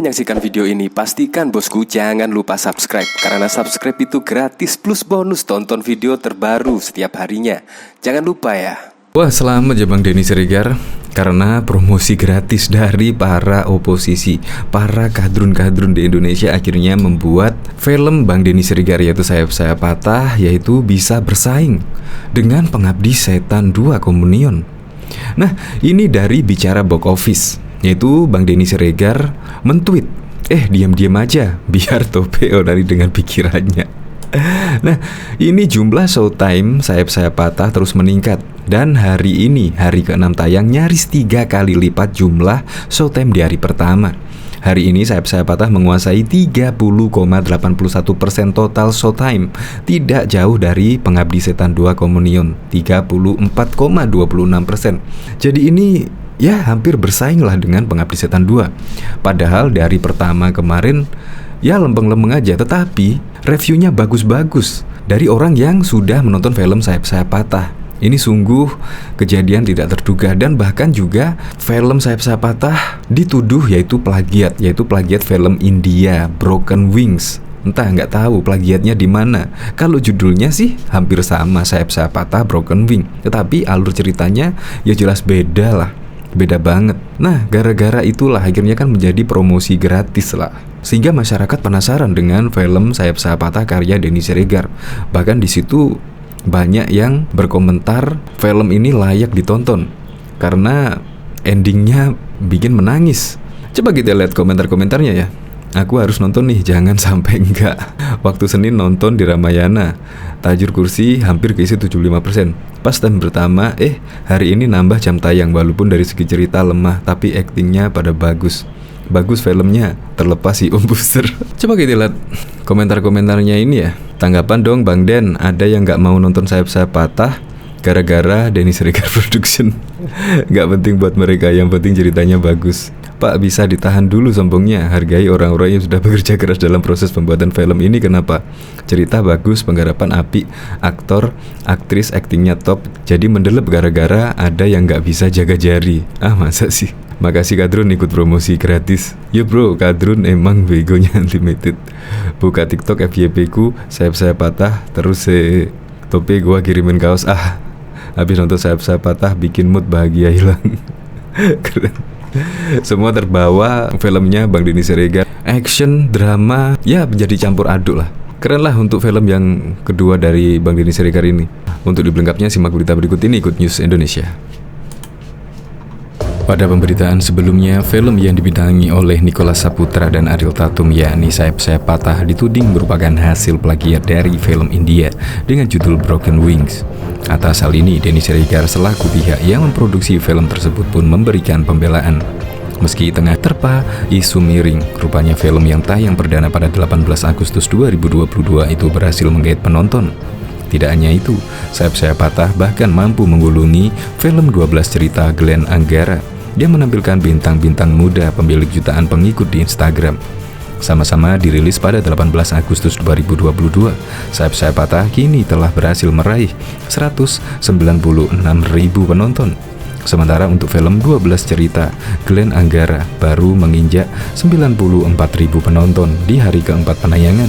menyaksikan video ini, pastikan bosku jangan lupa subscribe. Karena subscribe itu gratis plus bonus tonton video terbaru setiap harinya. Jangan lupa ya. Wah, selamat ya Bang Denny Siregar. Karena promosi gratis dari para oposisi, para kadrun-kadrun di Indonesia akhirnya membuat film Bang Denny Siregar yaitu Sayap Saya Patah, yaitu bisa bersaing dengan Pengabdi Setan 2 Komunion. Nah, ini dari bicara box office, yaitu Bang Denny Siregar men-tweet, diam-diam aja biar Tope onari dengan pikirannya. Nah, ini jumlah showtime Sayap Saya Patah terus meningkat. Dan hari ini, hari ke-6 tayang, nyaris 3 kali lipat jumlah showtime di hari pertama. Hari ini Sayap Saya Patah menguasai 30,81% total showtime, tidak jauh dari Pengabdi Setan 2 Komunion, 34,26%. Jadi ini ya hampir bersaing lah dengan Pengabdi Setan 2. Padahal dari pertama kemarin ya lempeng-lempeng aja, tetapi reviewnya bagus-bagus dari orang yang sudah menonton film Sayap Saya Patah. Ini sungguh kejadian tidak terduga, dan bahkan juga film Sayap Saya Patah dituduh yaitu plagiat film India Broken Wings. Entah, nggak tahu plagiatnya di mana. Kalau judulnya sih hampir sama, Sayap Saya Patah Broken Wing, tetapi alur ceritanya ya jelas beda lah. Beda banget. Nah, gara-gara itulah akhirnya kan menjadi promosi gratis lah, sehingga masyarakat penasaran dengan film Sayap Saya Patah karya Denny Siregar. Bahkan di situ banyak yang berkomentar film ini layak ditonton karena endingnya bikin menangis. Coba kita lihat komentar-komentarnya ya. Aku harus nonton nih, jangan sampai enggak. Waktu Senin nonton di Ramayana, tajur kursi hampir keisi 75%. Pas time pertama, hari ini nambah jam tayang. Walaupun dari segi cerita lemah, tapi aktingnya pada bagus. Bagus filmnya, terlepas si Om Booster. Coba kita lihat komentar-komentarnya ini ya. Tanggapan dong Bang Den, ada yang gak mau nonton Sayap Saya Patah gara-gara Denny Siregar Production. Gak penting buat mereka, yang penting ceritanya bagus. Pak, bisa ditahan dulu sombongnya. Hargai orang-orang yang sudah bekerja keras dalam proses pembuatan film ini. Kenapa? Cerita bagus, penggarapan apik, aktor, aktris aktingnya top. Jadi mendelep gara-gara ada yang gak bisa jaga jari. Ah, masa sih? Makasih Kadrun ikut promosi gratis. Yo bro, Kadrun emang begonya unlimited. Buka TikTok FYP ku Sayap Saya Patah, terus Tope gua kirimin kaos. Habis nonton Sayap Saya Patah bikin mood bahagia hilang. Keren. Semua terbawa filmnya Bang Denny Siregar. Action, drama, ya menjadi campur aduk lah. Keren lah untuk film yang kedua dari Bang Denny Siregar ini. Untuk dilengkapnya simak berita berikut ini, ikut News Indonesia. Pada pemberitaan sebelumnya, film yang dibintangi oleh Nicholas Saputra dan Ariel Tatum yakni Sayap Saya Patah dituding merupakan hasil plagiat dari film India dengan judul Broken Wings. Atas hal ini, Denny Siregar selaku pihak yang memproduksi film tersebut pun memberikan pembelaan. Meski tengah terpa isu miring, rupanya film yang tayang perdana pada 18 Agustus 2022 itu berhasil menggait penonton. Tidak hanya itu, Sayap Saya Patah bahkan mampu menggulungi film 12 cerita Glenn Anggara yang menampilkan bintang-bintang muda pemilik jutaan pengikut di Instagram. Sama-sama dirilis pada 18 Agustus 2022, Sayap Saya Patah kini telah berhasil meraih 196.000 penonton. Sementara untuk film 12 cerita Glenn Anggara baru menginjak 94.000 penonton di hari keempat penayangan.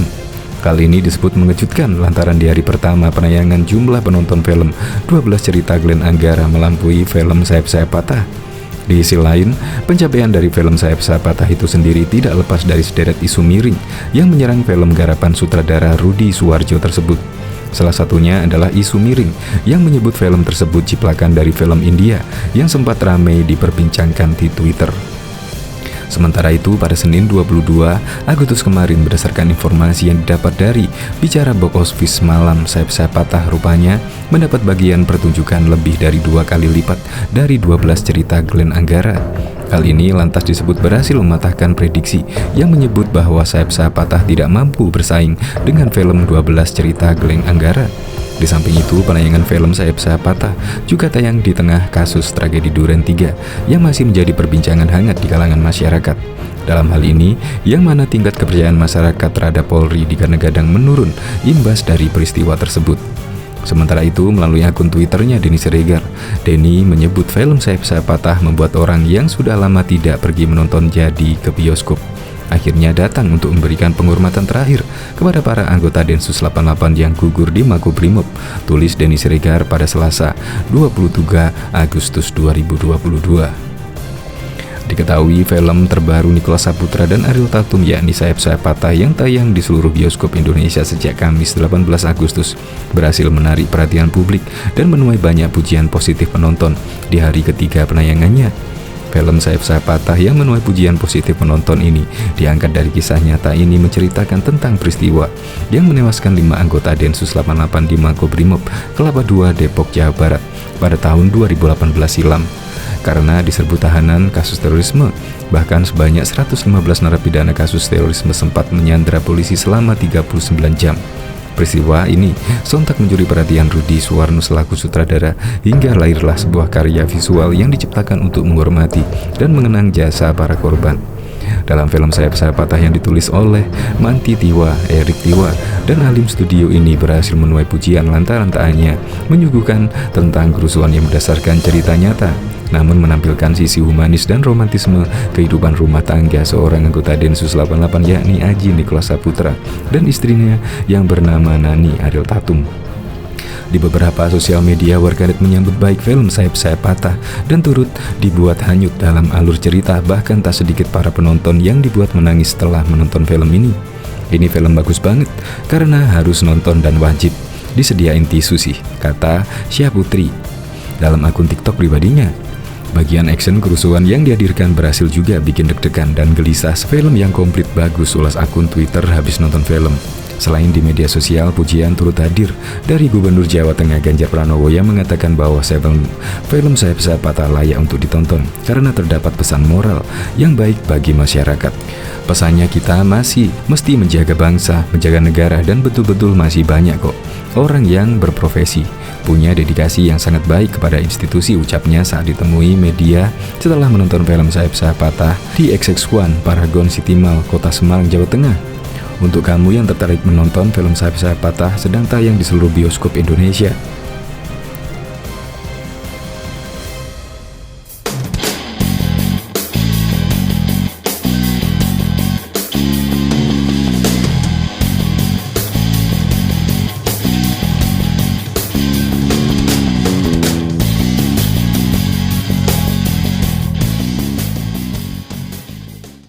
Kali ini disebut mengejutkan lantaran di hari pertama penayangan jumlah penonton film 12 cerita Glenn Anggara melampaui film Sayap Saya Patah. Di sisi lain, pencapaian dari film Sayap Saya Patah itu sendiri tidak lepas dari sederet isu miring yang menyerang film garapan sutradara Rudi Suwarjo tersebut. Salah satunya adalah isu miring yang menyebut film tersebut ciplakan dari film India yang sempat ramai diperbincangkan di Twitter. Sementara itu, pada Senin 22 Agustus kemarin, berdasarkan informasi yang didapat dari bicara box office malam, Sayap Saya Patah rupanya mendapat bagian pertunjukan lebih dari 2 kali lipat dari 12 cerita Glenn Anggara. Hal ini lantas disebut berhasil mematahkan prediksi yang menyebut bahwa Sayap Saya Patah tidak mampu bersaing dengan film 12 cerita Glenn Anggara. Di samping itu, penayangan film Sayap Saya Patah juga tayang di tengah kasus tragedi Duren 3 yang masih menjadi perbincangan hangat di kalangan masyarakat. Dalam hal ini, yang mana tingkat kepercayaan masyarakat terhadap Polri digadang-gadang menurun imbas dari peristiwa tersebut. Sementara itu, melalui akun Twitternya Denny Siregar, Denny menyebut film Sayap Saya Patah membuat orang yang sudah lama tidak pergi menonton jadi ke bioskop. akhirnya datang untuk memberikan penghormatan terakhir kepada para anggota Densus 88 yang gugur di Makobrimob, tulis Denny Siregar pada Selasa 23 Agustus 2022. Diketahui film terbaru Nicholas Saputra dan Ariel Tatum yakni Sayap-Sayap Patah yang tayang di seluruh bioskop Indonesia sejak Kamis 18 Agustus berhasil menarik perhatian publik dan menuai banyak pujian positif penonton di hari ketiga penayangannya. Film Sayap-Sayap Patah yang menuai pujian positif penonton ini diangkat dari kisah nyata ini menceritakan tentang peristiwa yang menewaskan 5 anggota Densus 88 di Makobrimob, Kelapa II, Depok, Jawa Barat pada tahun 2018 silam. Karena diserbu tahanan kasus terorisme, bahkan sebanyak 115 narapidana kasus terorisme sempat menyandra polisi selama 39 jam. Peristiwa ini sontak mencuri perhatian Rudi Suwarno selaku sutradara hingga lahirlah sebuah karya visual yang diciptakan untuk menghormati dan mengenang jasa para korban. Dalam film Sayap-Sayap Patah yang ditulis oleh Manti Tiwa, Erik Tiwa, dan Halim Studio ini berhasil menuai pujian lantaran tak hanya menyuguhkan tentang kerusuhan yang berdasarkan cerita nyata, namun menampilkan sisi humanis dan romantisme kehidupan rumah tangga seorang anggota Densus 88 yakni Aji Nicholas Saputra dan istrinya yang bernama Nani Ariel Tatum. Di beberapa sosial media, warganet menyambut baik film Sayap-Sayap Patah dan turut dibuat hanyut dalam alur cerita, bahkan tak sedikit para penonton yang dibuat menangis setelah menonton film ini. Ini film bagus banget karena harus nonton dan wajib disediain tisu sih, kata Syah Putri dalam akun TikTok pribadinya. Bagian action kerusuhan yang dihadirkan berhasil juga bikin deg-degan dan gelisah. Film yang komplit bagus, ulas akun Twitter habis nonton film. Selain di media sosial, pujian turut hadir dari Gubernur Jawa Tengah Ganjar Pranowo yang mengatakan bahwa film Sayap-Sayap Patah layak untuk ditonton karena terdapat pesan moral yang baik bagi masyarakat. Pesannya kita masih mesti menjaga bangsa, menjaga negara, dan betul-betul masih banyak kok orang yang berprofesi, punya dedikasi yang sangat baik kepada institusi, ucapnya saat ditemui media setelah menonton film Sayap-Sayap Patah di XX1 Paragon City Mall, Kota Semarang, Jawa Tengah. Untuk kamu yang tertarik menonton film Sayap-Sayap Patah sedang tayang di seluruh bioskop Indonesia.